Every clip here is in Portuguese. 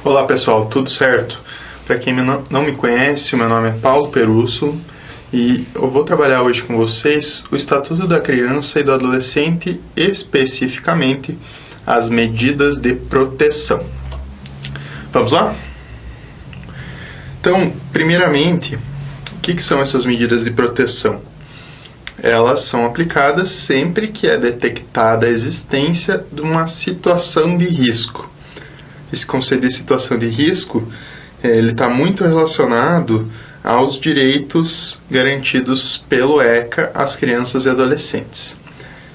Olá pessoal, tudo certo? Para quem não me conhece, o meu nome é Paulo Perusso e eu vou trabalhar hoje com vocês o Estatuto da Criança e do Adolescente, especificamente as medidas de proteção. Vamos lá? Então, primeiramente, o que são essas medidas de proteção? Elas são aplicadas sempre que é detectada a existência de uma situação de risco. Esse conceito de situação de risco, ele está muito relacionado aos direitos garantidos pelo ECA às crianças e adolescentes.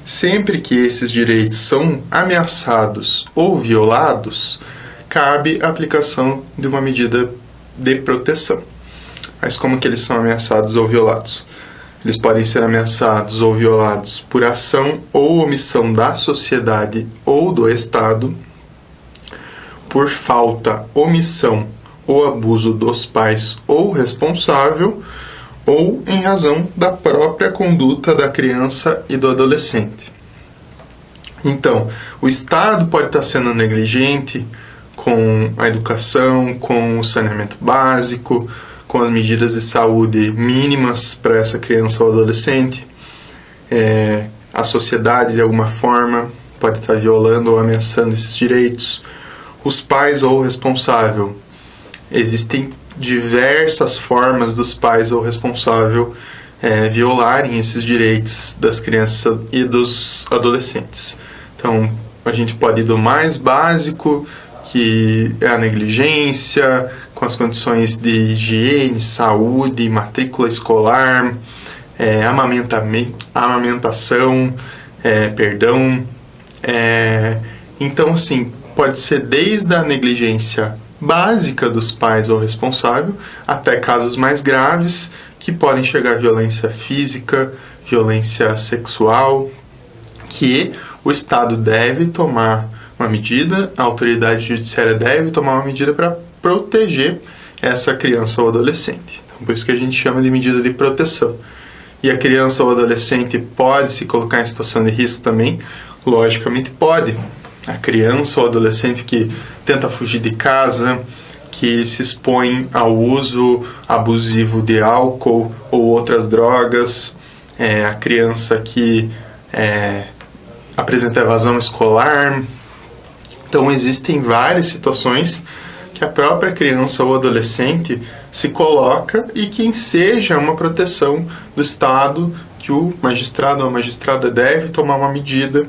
Sempre que esses direitos são ameaçados ou violados, cabe a aplicação de uma medida de proteção. Mas como que eles são ameaçados ou violados? Eles podem ser ameaçados ou violados por ação ou omissão da sociedade ou do Estado, por falta, omissão ou abuso dos pais ou responsável, ou em razão da própria conduta da criança e do adolescente. Então, o Estado pode estar sendo negligente com a educação, com o saneamento básico, com as medidas de saúde mínimas para essa criança ou adolescente. A sociedade, de alguma forma, pode estar violando ou ameaçando esses direitos. Os pais ou o responsável. Existem diversas formas dos pais ou responsável violarem esses direitos das crianças e dos adolescentes. Então, a gente pode ir do mais básico, que é a negligência, com as condições de higiene, saúde, matrícula escolar, amamentação, Então, assim, pode ser desde a negligência básica dos pais ou responsável até casos mais graves que podem chegar à violência física, violência sexual, que o Estado deve tomar uma medida, a autoridade judiciária deve tomar uma medida para proteger essa criança ou adolescente. Então, por isso que a gente chama de medida de proteção. E a criança ou adolescente pode se colocar em situação de risco também? Logicamente pode. A criança ou adolescente que tenta fugir de casa, que se expõe ao uso abusivo de álcool ou outras drogas, a criança que apresenta evasão escolar. Então, existem várias situações que a própria criança ou adolescente se coloca e que enseja uma proteção do Estado, que o magistrado ou a magistrada deve tomar uma medida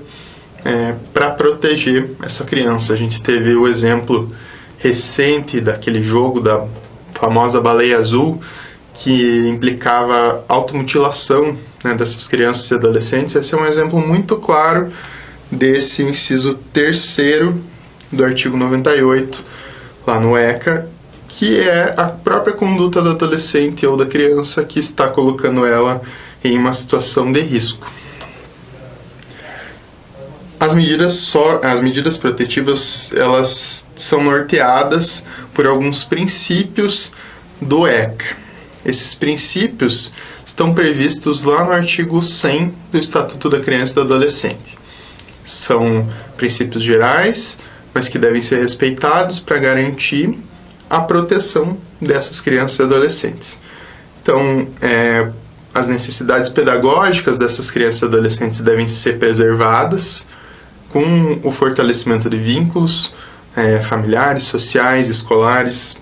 para proteger essa criança. A gente teve o exemplo recente daquele jogo da famosa baleia azul, que implicava automutilação, dessas crianças e adolescentes. Esse é um exemplo muito claro desse inciso 3º do artigo 98, lá no ECA, que é a própria conduta do adolescente ou da criança que está colocando ela em uma situação de risco. As medidas protetivas, elas são norteadas por alguns princípios do ECA. Esses princípios estão previstos lá no artigo 100 do Estatuto da Criança e do Adolescente. São princípios gerais, mas que devem ser respeitados para garantir a proteção dessas crianças e adolescentes. Então, as necessidades pedagógicas dessas crianças e adolescentes devem ser preservadas, com o fortalecimento de vínculos familiares, sociais, escolares,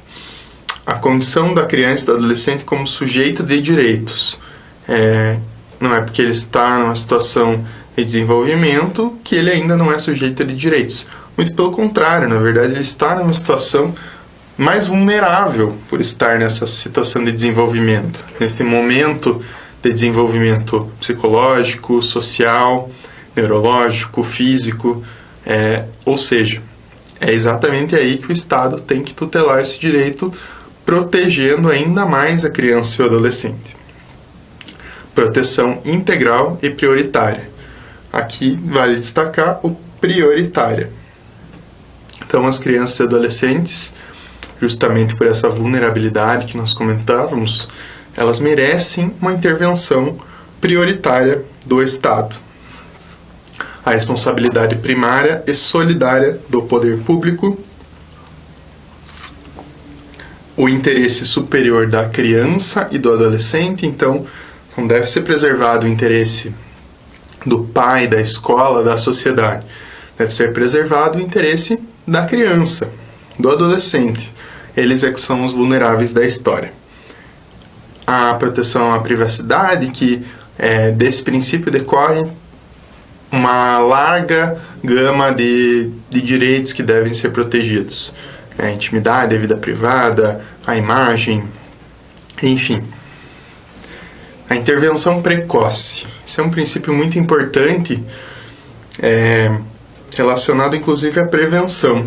a condição da criança e do adolescente como sujeito de direitos. Não é porque ele está numa situação de desenvolvimento que ele ainda não é sujeito de direitos. Muito pelo contrário, na verdade, ele está numa situação mais vulnerável por estar nessa situação de desenvolvimento, nesse momento de desenvolvimento psicológico, social, neurológico, físico, ou seja, é exatamente aí que o Estado tem que tutelar esse direito, protegendo ainda mais a criança e o adolescente. Proteção integral e prioritária. Aqui vale destacar o prioritária. Então, as crianças e adolescentes, justamente por essa vulnerabilidade que nós comentávamos, elas merecem uma intervenção prioritária do Estado. A responsabilidade primária e solidária do poder público o interesse superior da criança e do adolescente, então não deve ser preservado o interesse do pai, da escola, da sociedade. Deve ser preservado o interesse da criança, do adolescente. Eles é que são os vulneráveis da história. A proteção à privacidade, que desse princípio decorre uma larga gama de direitos que devem ser protegidos. A intimidade, a vida privada, a imagem, enfim. A intervenção precoce. Isso é um princípio muito importante, relacionado inclusive à prevenção,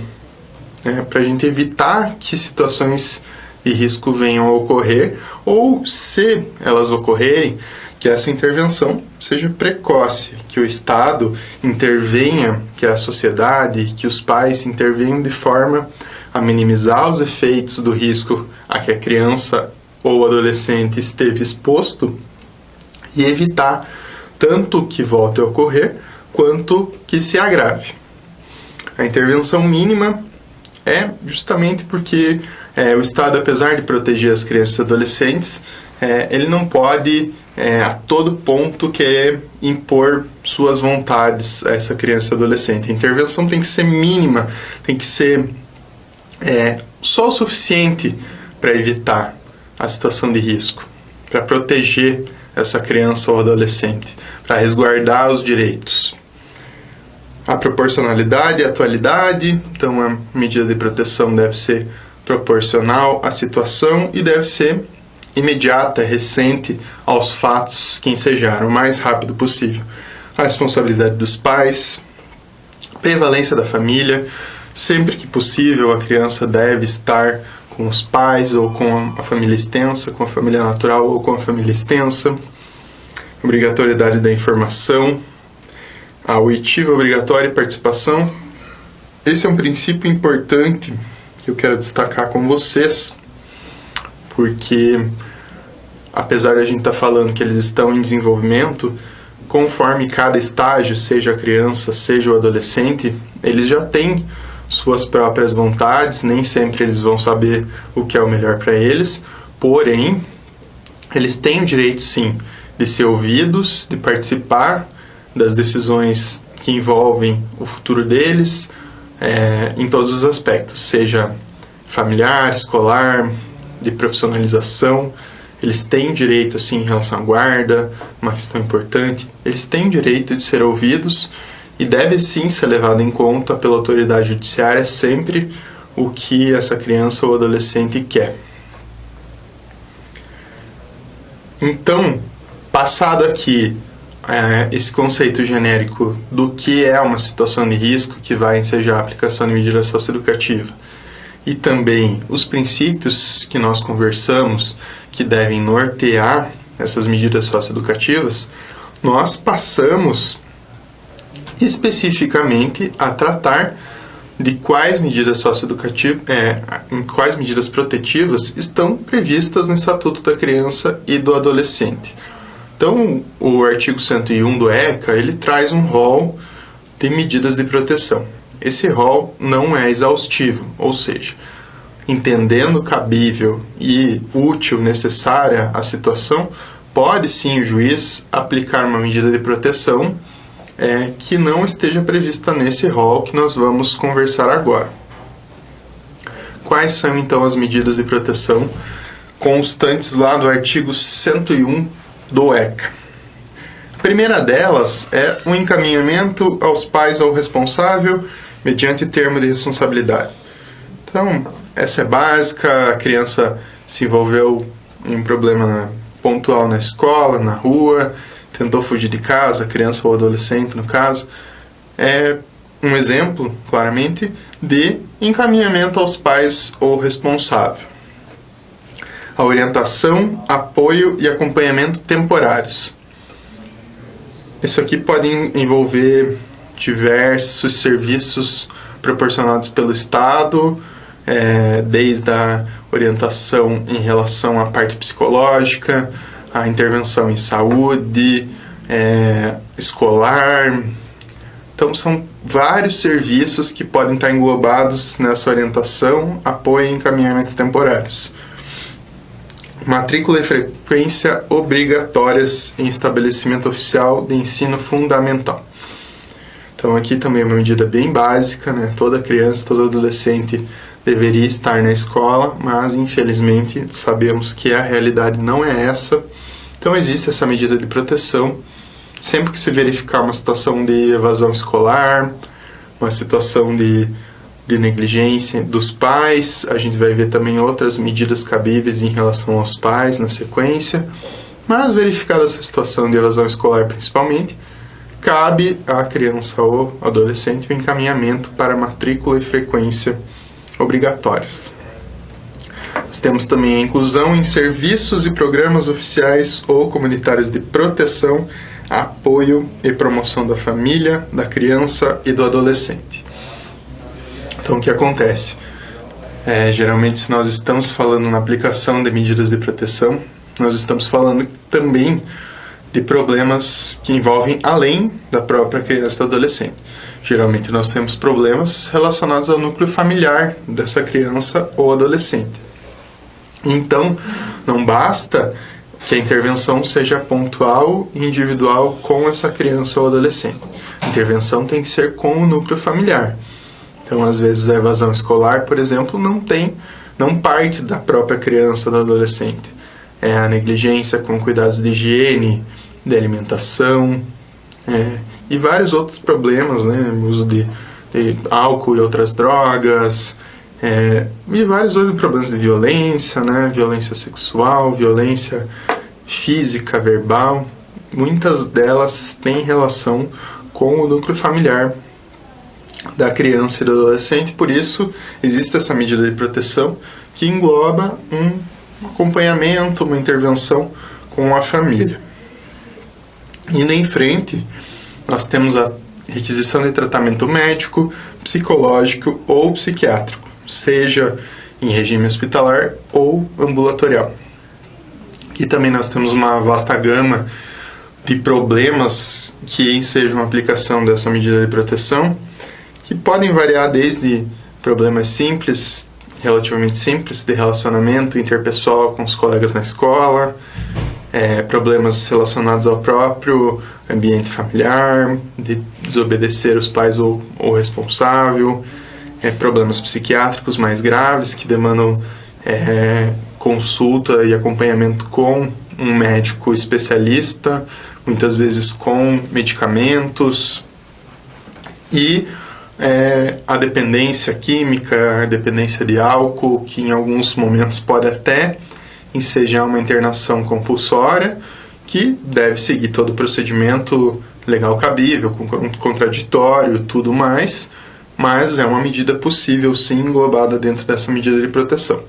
para a gente evitar que situações de risco venham a ocorrer, ou se elas ocorrerem, que essa intervenção seja precoce, que o Estado intervenha, que a sociedade, que os pais intervenham de forma a minimizar os efeitos do risco a que a criança ou adolescente esteve exposto e evitar tanto que volte a ocorrer quanto que se agrave. A intervenção mínima é justamente porque o Estado, apesar de proteger as crianças e adolescentes, ele não pode a todo ponto querer impor suas vontades a essa criança e adolescente. A intervenção tem que ser mínima, tem que ser só o suficiente para evitar a situação de risco, para proteger essa criança ou adolescente, para resguardar os direitos. A proporcionalidade e a atualidade, então a medida de proteção deve ser proporcional à situação e deve ser imediata, recente aos fatos que ensejaram, o mais rápido possível. A responsabilidade dos pais, prevalência da família, sempre que possível a criança deve estar com os pais ou com a família extensa, com a família natural ou com a família extensa. Obrigatoriedade da informação, a oitiva obrigatória e participação. Esse é um princípio importante que eu quero destacar com vocês, porque apesar de a gente estar falando que eles estão em desenvolvimento, conforme cada estágio, seja a criança, seja o adolescente, eles já têm suas próprias vontades, nem sempre eles vão saber o que é o melhor para eles, porém, eles têm o direito, sim, de ser ouvidos, de participar das decisões que envolvem o futuro deles, em todos os aspectos, seja familiar, escolar, de profissionalização. Eles têm direito, assim, em relação à guarda, uma questão importante, eles têm direito de ser ouvidos e deve sim ser levado em conta pela autoridade judiciária sempre o que essa criança ou adolescente quer. Então, passado aqui esse conceito genérico do que é uma situação de risco que vai ensejar a aplicação de medida socioeducativa e também os princípios que nós conversamos que devem nortear essas medidas socioeducativas, nós passamos especificamente a tratar de quais medidas socioeducativas, quais medidas protetivas estão previstas no Estatuto da Criança e do Adolescente. Então, o artigo 101 do ECA, ele traz um rol de medidas de proteção. Esse rol não é exaustivo, ou seja, entendendo cabível e útil, necessária a situação, pode sim o juiz aplicar uma medida de proteção que não esteja prevista nesse rol que nós vamos conversar agora. Quais são então as medidas de proteção constantes lá do artigo 101 do ECA? A primeira delas é o encaminhamento aos pais ou responsável mediante termo de responsabilidade. Então, essa é básica, a criança se envolveu em um problema pontual na escola, na rua, tentou fugir de casa, a criança ou adolescente, no caso, é um exemplo, claramente, de encaminhamento aos pais ou responsável. A orientação, apoio e acompanhamento temporários. Isso aqui pode envolver diversos serviços proporcionados pelo Estado, desde a orientação em relação à parte psicológica, a intervenção em saúde, escolar, Então, são vários serviços que podem estar englobados nessa orientação, apoio e encaminhamento temporários. Matrícula e frequência obrigatórias em estabelecimento oficial de ensino fundamental. Então, aqui também é uma medida bem básica, né? Toda criança, todo adolescente deveria estar na escola, mas, infelizmente, sabemos que a realidade não é essa. Então, existe essa medida de proteção. Sempre que se verificar uma situação de evasão escolar, uma situação de negligência dos pais, a gente vai ver também outras medidas cabíveis em relação aos pais na sequência, mas verificada essa situação de evasão escolar principalmente, cabe à criança ou adolescente o encaminhamento para matrícula e frequência obrigatórios. Nós temos também a inclusão em serviços e programas oficiais ou comunitários de proteção, apoio e promoção da família, da criança e do adolescente. Então, o que acontece? Geralmente, se nós estamos falando na aplicação de medidas de proteção, nós estamos falando também de problemas que envolvem além da própria criança e do adolescente. Geralmente, nós temos problemas relacionados ao núcleo familiar dessa criança ou adolescente. Então, não basta que a intervenção seja pontual e individual com essa criança ou adolescente. A intervenção tem que ser com o núcleo familiar. Então, às vezes, a evasão escolar, por exemplo, não parte da própria criança ou do adolescente. É a negligência com cuidados de higiene, de alimentação, e vários outros problemas, né? O uso de álcool e outras drogas, e vários outros problemas de violência, né? Violência sexual, violência física, verbal. Muitas delas têm relação com o núcleo familiar da criança e do adolescente, por isso existe essa medida de proteção que engloba um acompanhamento, uma intervenção com a família. Indo em frente, nós temos a requisição de tratamento médico, psicológico ou psiquiátrico, seja em regime hospitalar ou ambulatorial. Aqui também nós temos uma vasta gama de problemas que ensejam a aplicação dessa medida de proteção, que podem variar desde problemas simples, relativamente simples, de relacionamento interpessoal com os colegas na escola, problemas relacionados ao próprio ambiente familiar, de desobedecer os pais ou o responsável, problemas psiquiátricos mais graves que demandam consulta e acompanhamento com um médico especialista, muitas vezes com medicamentos, e a dependência química, a dependência de álcool, que em alguns momentos pode até ensejar uma internação compulsória, que deve seguir todo o procedimento legal cabível, com contraditório e tudo mais, mas é uma medida possível sim englobada dentro dessa medida de proteção.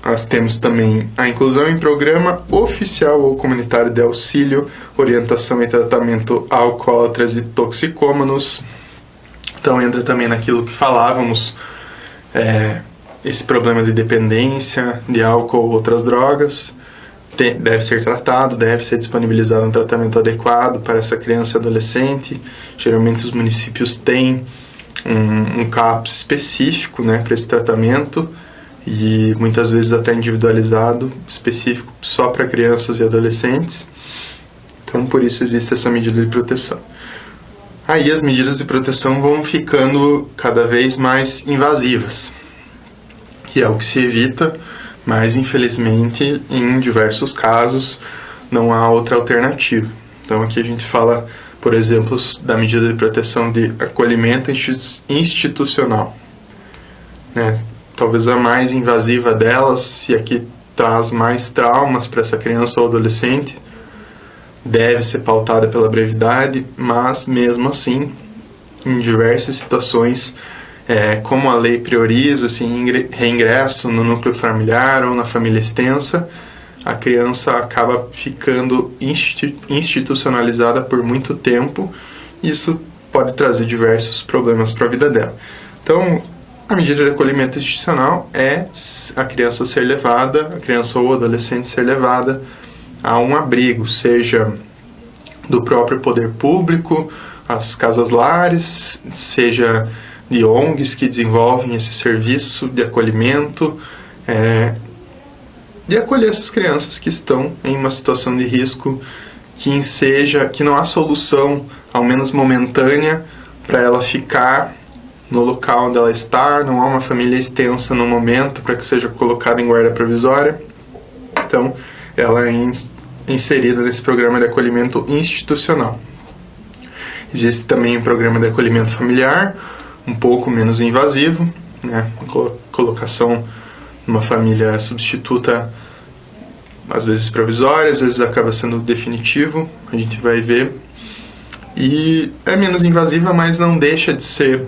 Nós temos também a inclusão em programa oficial ou comunitário de auxílio, orientação e tratamento a alcoólatras e toxicômanos. Então entra também naquilo que falávamos, esse problema de dependência de álcool ou outras drogas deve ser tratado, deve ser disponibilizado um tratamento adequado para essa criança e adolescente. Geralmente os municípios têm um CAPS específico, né, para esse tratamento, e muitas vezes até individualizado, específico só para crianças e adolescentes. Então por isso existe essa medida de proteção. Aí as medidas de proteção vão ficando cada vez mais invasivas, que é o que se evita, mas infelizmente em diversos casos não há outra alternativa. Então aqui a gente fala, por exemplo, da medida de proteção de acolhimento institucional, né? Talvez a mais invasiva delas, e aqui traz mais traumas para essa criança ou adolescente, deve ser pautada pela brevidade, mas mesmo assim, em diversas situações, como a lei prioriza assim, reingresso no núcleo familiar ou na família extensa, a criança acaba ficando institucionalizada por muito tempo, e isso pode trazer diversos problemas para a vida dela. Então, a medida de acolhimento institucional é a criança ser levada, a criança ou adolescente ser levada a um abrigo, seja do próprio poder público as casas-lares, seja de ONGs que desenvolvem esse serviço de acolhimento, de acolher essas crianças que estão em uma situação de risco, que não há solução, ao menos momentânea, para ela ficar no local onde ela está, não há uma família extensa no momento para que seja colocada em guarda provisória. Então, ela é inserida nesse programa de acolhimento institucional. Existe também o programa de acolhimento familiar, um pouco menos invasivo, né? Colocação numa família substituta, às vezes provisória, às vezes acaba sendo definitivo, a gente vai ver. E é menos invasiva, mas não deixa de ser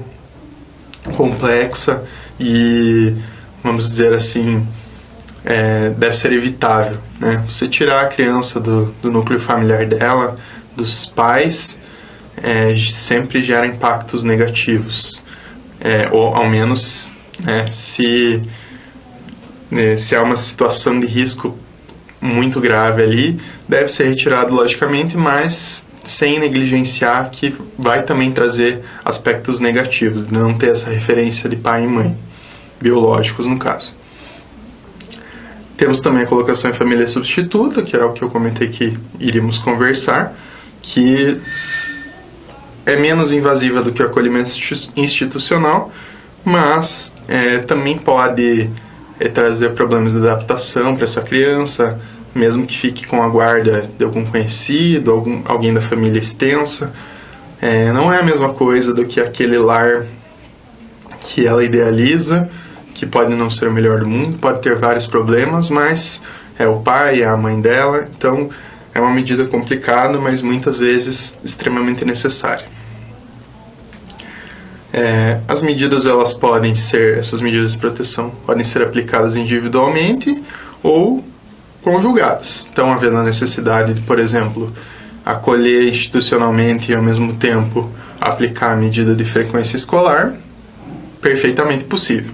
complexa e, vamos dizer assim, deve ser evitável, né? Você tirar a criança do núcleo familiar dela, dos pais, sempre gera impactos negativos, ou ao menos se há uma situação de risco muito grave ali, deve ser retirado logicamente, mas sem negligenciar que vai também trazer aspectos negativos, de não ter essa referência de pai e mãe, biológicos no caso. Temos também a colocação em família substituta, que é o que eu comentei que iríamos conversar, que é menos invasiva do que o acolhimento institucional, mas também pode trazer problemas de adaptação para essa criança, mesmo que fique com a guarda de algum conhecido, alguém da família extensa. Não é a mesma coisa do que aquele lar que ela idealiza, que pode não ser o melhor do mundo, pode ter vários problemas, mas é o pai, é a mãe dela, então é uma medida complicada, mas muitas vezes extremamente necessária. As medidas, essas medidas de proteção podem ser aplicadas individualmente ou conjugadas. Então, havendo a necessidade de, por exemplo, acolher institucionalmente e, ao mesmo tempo, aplicar a medida de frequência escolar, perfeitamente possível.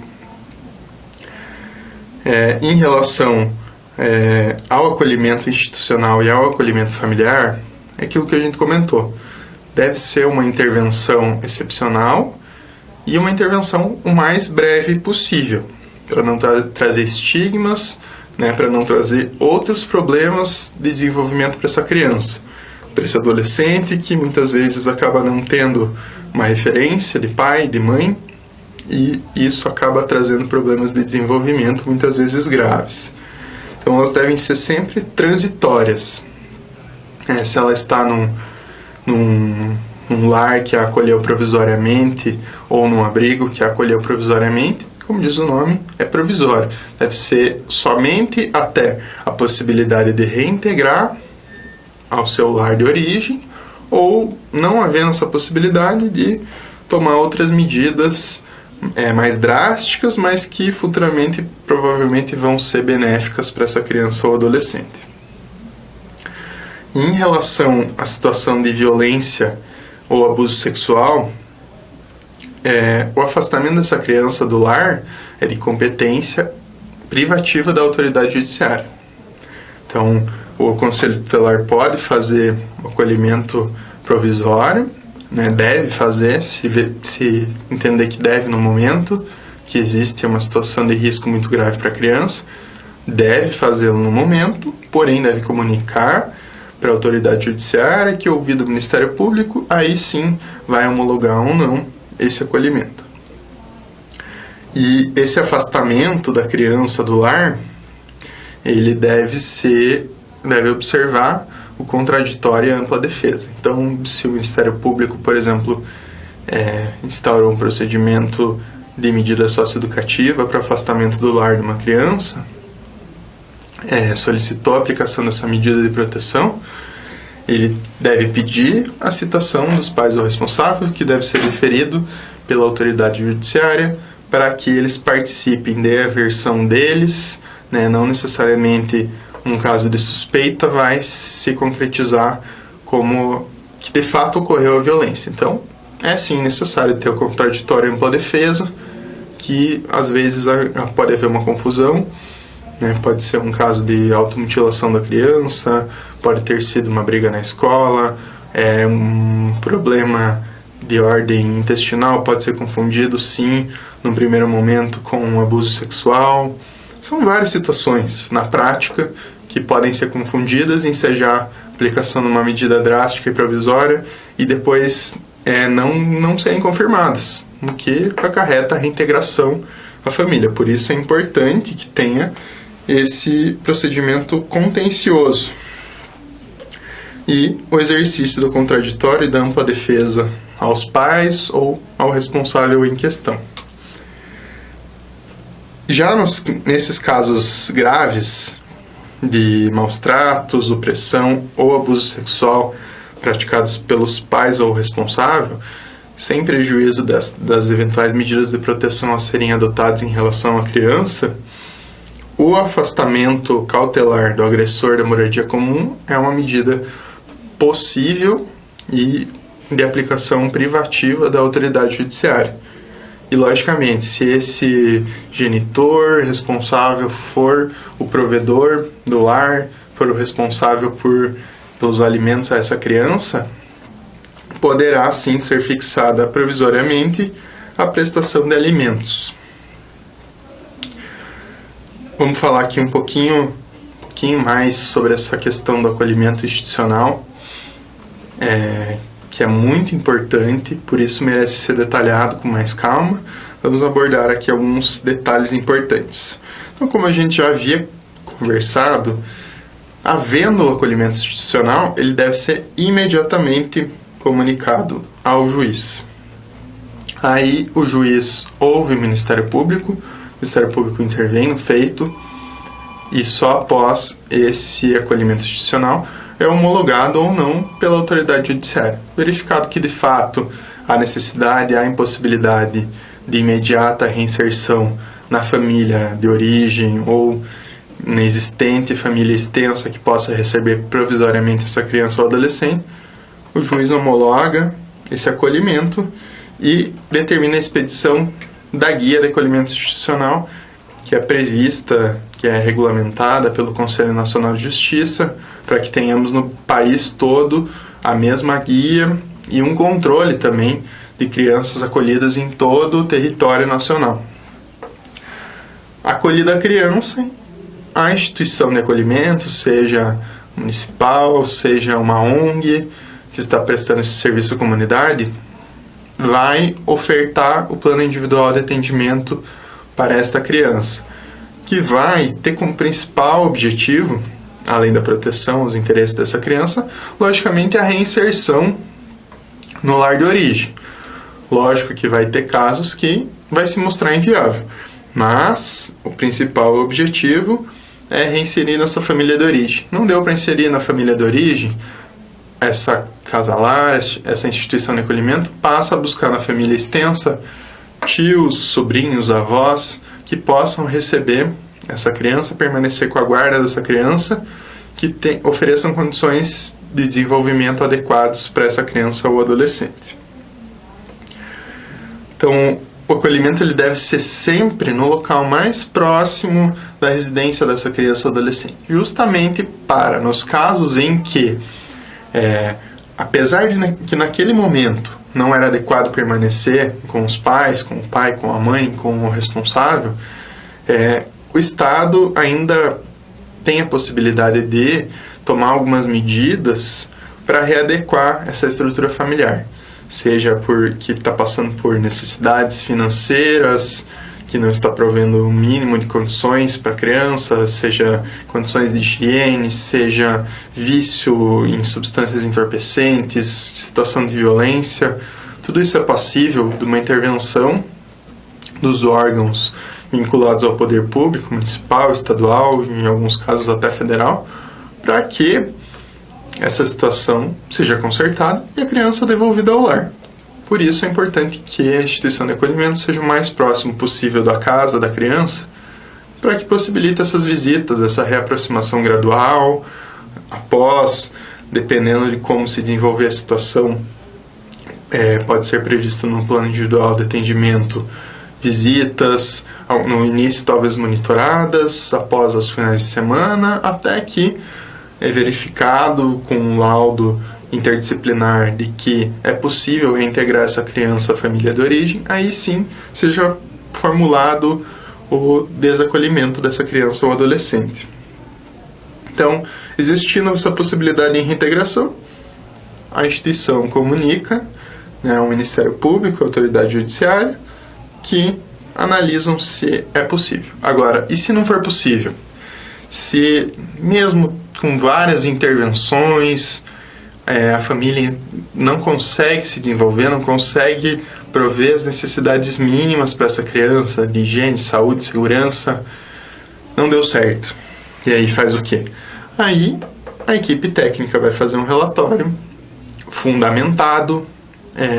Em relação ao acolhimento institucional e ao acolhimento familiar, é aquilo que a gente comentou. Deve ser uma intervenção excepcional e uma intervenção o mais breve possível, para não trazer estigmas, para não trazer outros problemas de desenvolvimento para essa criança, para esse adolescente que muitas vezes acaba não tendo uma referência de pai, de mãe, e isso acaba trazendo problemas de desenvolvimento muitas vezes graves. Então elas devem ser sempre transitórias. Se ela está num lar que a acolheu provisoriamente ou num abrigo que a acolheu provisoriamente, como diz o nome, é provisório. Deve ser somente até a possibilidade de reintegrar ao seu lar de origem, ou, não havendo essa possibilidade, de tomar outras medidas mais drásticas, mas que futuramente provavelmente vão ser benéficas para essa criança ou adolescente. Em relação à situação de violência ou abuso sexual, o afastamento dessa criança do lar é de competência privativa da autoridade judiciária. Então, o Conselho Tutelar pode fazer o acolhimento provisório, deve fazer, se entender que deve no momento, que existe uma situação de risco muito grave para a criança, deve fazê-lo no momento, porém deve comunicar para a autoridade judiciária que, ouvido o Ministério Público, aí sim vai homologar ou não esse acolhimento. E esse afastamento da criança do lar, ele deve observar o contraditório e a ampla defesa. Então, se o Ministério Público, por exemplo, instaurou um procedimento de medida socioeducativa para afastamento do lar de uma criança, solicitou a aplicação dessa medida de proteção, ele deve pedir a citação dos pais ou responsáveis, que deve ser deferido pela autoridade judiciária, para que eles participem, dê a versão deles, não necessariamente um caso de suspeita vai se concretizar como que de fato ocorreu a violência. Então, é sim necessário ter o contraditório e ampla defesa, que às vezes pode haver uma confusão, pode ser um caso de automutilação da criança, pode ter sido uma briga na escola, Um problema de ordem intestinal pode ser confundido, sim, no primeiro momento com um abuso sexual. São várias situações, na prática, que podem ser confundidas, ensejar a aplicação de uma medida drástica e provisória e depois não serem confirmadas, o que acarreta a reintegração à família. Por isso é importante que tenha esse procedimento contencioso e o exercício do contraditório e da ampla defesa aos pais ou ao responsável em questão. Já nesses casos graves de maus tratos, opressão ou abuso sexual praticados pelos pais ou responsável, sem prejuízo das eventuais medidas de proteção a serem adotadas em relação à criança, o afastamento cautelar do agressor da moradia comum é uma medida possível e de aplicação privativa da autoridade judiciária. E, logicamente, se esse genitor responsável for o provedor do lar, for o responsável pelos alimentos a essa criança, poderá, sim, ser fixada provisoriamente a prestação de alimentos. Vamos falar aqui um pouquinho mais sobre essa questão do acolhimento institucional, que é muito importante, por isso merece ser detalhado com mais calma. Vamos abordar aqui alguns detalhes importantes. Então, como a gente já havia conversado, havendo o acolhimento institucional, ele deve ser imediatamente comunicado ao juiz. Aí o juiz ouve o Ministério Público intervém no feito e só após esse acolhimento institucional é homologado ou não pela autoridade judiciária. Verificado que, de fato, há necessidade, há impossibilidade de imediata reinserção na família de origem ou na existente família extensa que possa receber provisoriamente essa criança ou adolescente, o juiz homologa esse acolhimento e determina a expedição da guia de acolhimento institucional, que é prevista, que é regulamentada pelo Conselho Nacional de Justiça, para que tenhamos no país todo a mesma guia e um controle também de crianças acolhidas em todo o território nacional. Acolhida a criança, a instituição de acolhimento, seja municipal, seja uma ONG que está prestando esse serviço à comunidade, vai ofertar o plano individual de atendimento para esta criança, que vai ter como principal objetivo, além da proteção aos interesses dessa criança, logicamente a reinserção no lar de origem. Lógico que vai ter casos que vai se mostrar inviável, mas o principal objetivo é reinserir nessa família de origem. Não deu para inserir na família de origem, essa casa lar, essa instituição de acolhimento passa a buscar na família extensa tios, sobrinhos, avós que possam receber essa criança, permanecer com a guarda dessa criança, que ofereçam condições de desenvolvimento adequados para essa criança ou adolescente. Então, o acolhimento ele deve ser sempre no local mais próximo da residência dessa criança ou adolescente, justamente para, nos casos em que apesar de que naquele momento não era adequado permanecer com os pais, com o pai, com a mãe, com o responsável, o Estado ainda tem a possibilidade de tomar algumas medidas para readequar essa estrutura familiar, seja porque está passando por necessidades financeiras, que não está provendo o mínimo de condições para a criança, seja condições de higiene, seja vício em substâncias entorpecentes, situação de violência. Tudo isso é passível de uma intervenção dos órgãos vinculados ao poder público, municipal, estadual, em alguns casos até federal, para que essa situação seja consertada e a criança devolvida ao lar. Por isso é importante que a instituição de acolhimento seja o mais próximo possível da casa da criança, para que possibilite essas visitas, essa reaproximação gradual, após, dependendo de como se desenvolver a situação, pode ser previsto no plano individual de atendimento, visitas, no início talvez monitoradas, após os finais de semana, até que é verificado com um laudo interdisciplinar de que é possível reintegrar essa criança à família de origem, aí sim seja formulado o desacolhimento dessa criança ou adolescente. Então, existindo essa possibilidade de reintegração, a instituição comunica, né, ao Ministério Público, à autoridade judiciária, que analisam se é possível. Agora, e se não for possível? Se mesmo com várias intervenções, a família não consegue se desenvolver, não consegue prover as necessidades mínimas para essa criança, de higiene, saúde, segurança, não deu certo. E aí faz o quê? Aí a equipe técnica vai fazer um relatório fundamentado,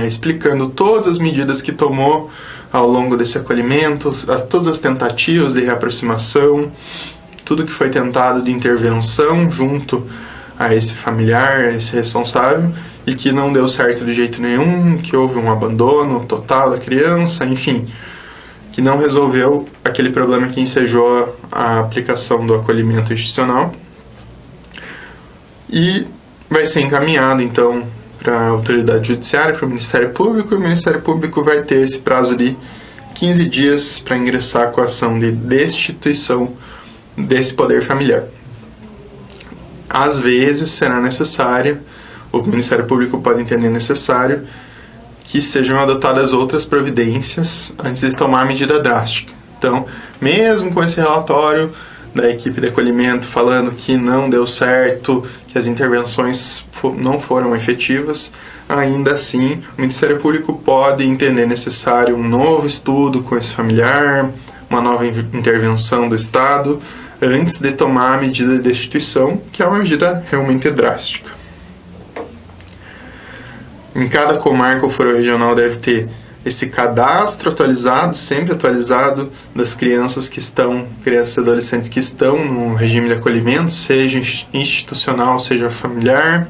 explicando todas as medidas que tomou ao longo desse acolhimento, todas as tentativas de reaproximação, tudo que foi tentado de intervenção junto a esse familiar, a esse responsável, e que não deu certo de jeito nenhum, que houve um abandono total da criança, enfim, que não resolveu aquele problema que ensejou a aplicação do acolhimento institucional. E vai ser encaminhado, então, para a autoridade judiciária, para o Ministério Público, e o Ministério Público vai ter esse prazo de 15 dias para ingressar com a ação de destituição desse poder familiar. Às vezes será necessário, o Ministério Público pode entender necessário, que sejam adotadas outras providências antes de tomar a medida drástica. Então, mesmo com esse relatório da equipe de acolhimento falando que não deu certo, que as intervenções não foram efetivas, ainda assim o Ministério Público pode entender necessário um novo estudo com esse familiar, uma nova intervenção do Estado, antes de tomar a medida de destituição, que é uma medida realmente drástica. Em cada comarca ou foro regional deve ter esse cadastro atualizado, sempre atualizado, das crianças e adolescentes que estão no regime de acolhimento, seja institucional, seja familiar.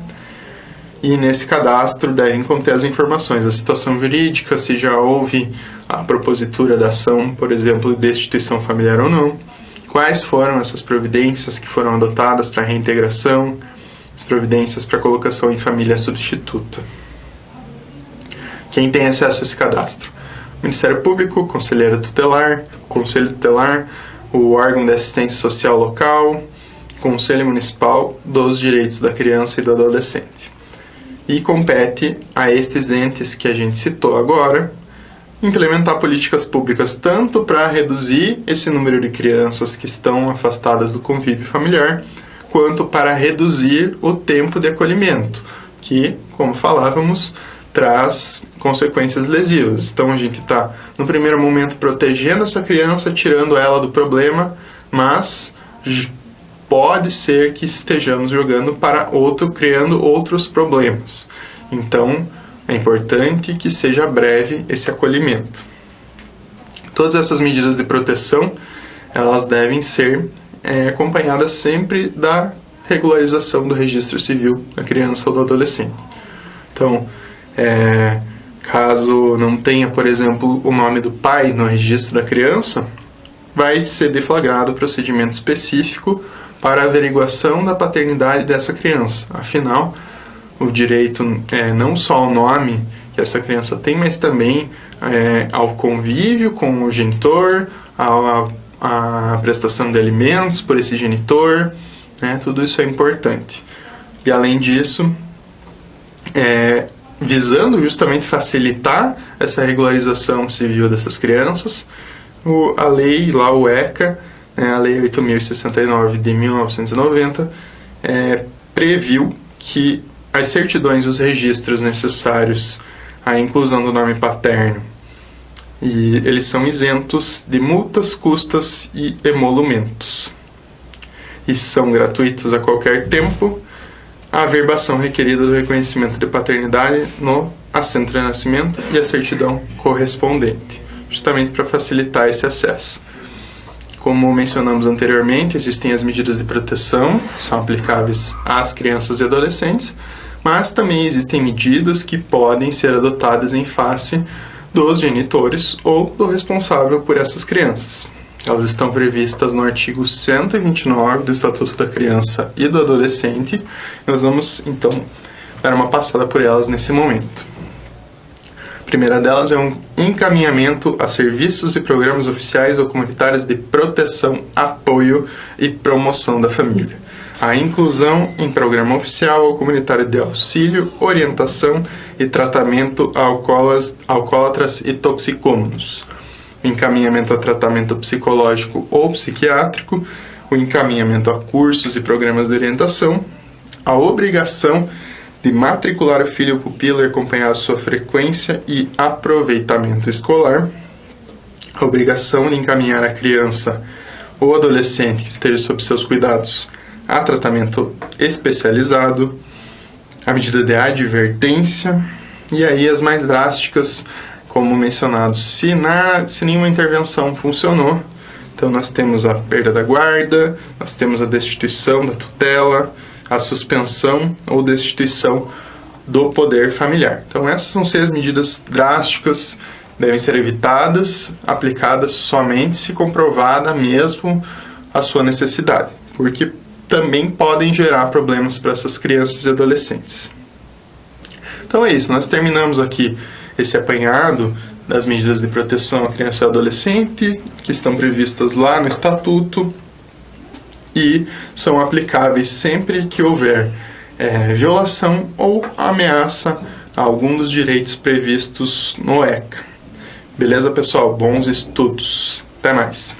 E nesse cadastro devem conter as informações da situação jurídica, se já houve a propositura da ação, por exemplo, de destituição familiar ou não, quais foram essas providências que foram adotadas para a reintegração, as providências para colocação em família substituta. Quem tem acesso a esse cadastro? O Ministério Público, Conselheiro Tutelar, Conselho Tutelar, o órgão de assistência social local, Conselho Municipal dos Direitos da Criança e do Adolescente. E compete a estes entes que a gente citou agora implementar políticas públicas tanto para reduzir esse número de crianças que estão afastadas do convívio familiar, quanto para reduzir o tempo de acolhimento, que, como falávamos, traz consequências lesivas. Então a gente está, no primeiro momento, protegendo essa criança, tirando ela do problema, mas pode ser que estejamos jogando para criando outros problemas. Então é importante que seja breve esse acolhimento. Todas essas medidas de proteção, elas devem ser acompanhadas sempre da regularização do registro civil da criança ou do adolescente. Então, caso não tenha, por exemplo, o nome do pai no registro da criança, vai ser deflagrado procedimento específico para a averiguação da paternidade dessa criança. Afinal, o direito é não só ao nome que essa criança tem, mas também ao convívio com o genitor, à prestação de alimentos por esse genitor, né? Tudo isso é importante. E além disso, visando justamente facilitar essa regularização civil dessas crianças, a lei, lá o ECA, a Lei 8.069 de 1990, previu que as certidões e os registros necessários à inclusão do nome paterno, e eles são isentos de multas, custas e emolumentos, e são gratuitos a qualquer tempo, a averbação requerida do reconhecimento de paternidade no assento de nascimento e a certidão correspondente, justamente para facilitar esse acesso. Como mencionamos anteriormente, existem as medidas de proteção, que são aplicáveis às crianças e adolescentes, mas também existem medidas que podem ser adotadas em face dos genitores ou do responsável por essas crianças. Elas estão previstas no artigo 129 do Estatuto da Criança e do Adolescente. Nós vamos, então, dar uma passada por elas nesse momento. A primeira delas é um encaminhamento a serviços e programas oficiais ou comunitários de proteção, apoio e promoção da família. A inclusão em programa oficial ou comunitário de auxílio, orientação e tratamento a alcoólatras e toxicômanos. O encaminhamento a tratamento psicológico ou psiquiátrico, o encaminhamento a cursos e programas de orientação, a obrigação de matricular o filho ou pupila e acompanhar a sua frequência e aproveitamento escolar, a obrigação de encaminhar a criança ou adolescente que esteja sob seus cuidados a tratamento especializado, a medida de advertência e aí as mais drásticas, como mencionado, se nenhuma intervenção funcionou, então nós temos a perda da guarda, nós temos a destituição da tutela, a suspensão ou destituição do poder familiar. Então essas são 6 medidas drásticas, devem ser evitadas, aplicadas somente se comprovada mesmo a sua necessidade, porque também podem gerar problemas para essas crianças e adolescentes. Então é isso, nós terminamos aqui esse apanhado das medidas de proteção à criança e adolescente, que estão previstas lá no Estatuto e são aplicáveis sempre que houver violação ou ameaça a algum dos direitos previstos no ECA. Beleza, pessoal? Bons estudos. Até mais.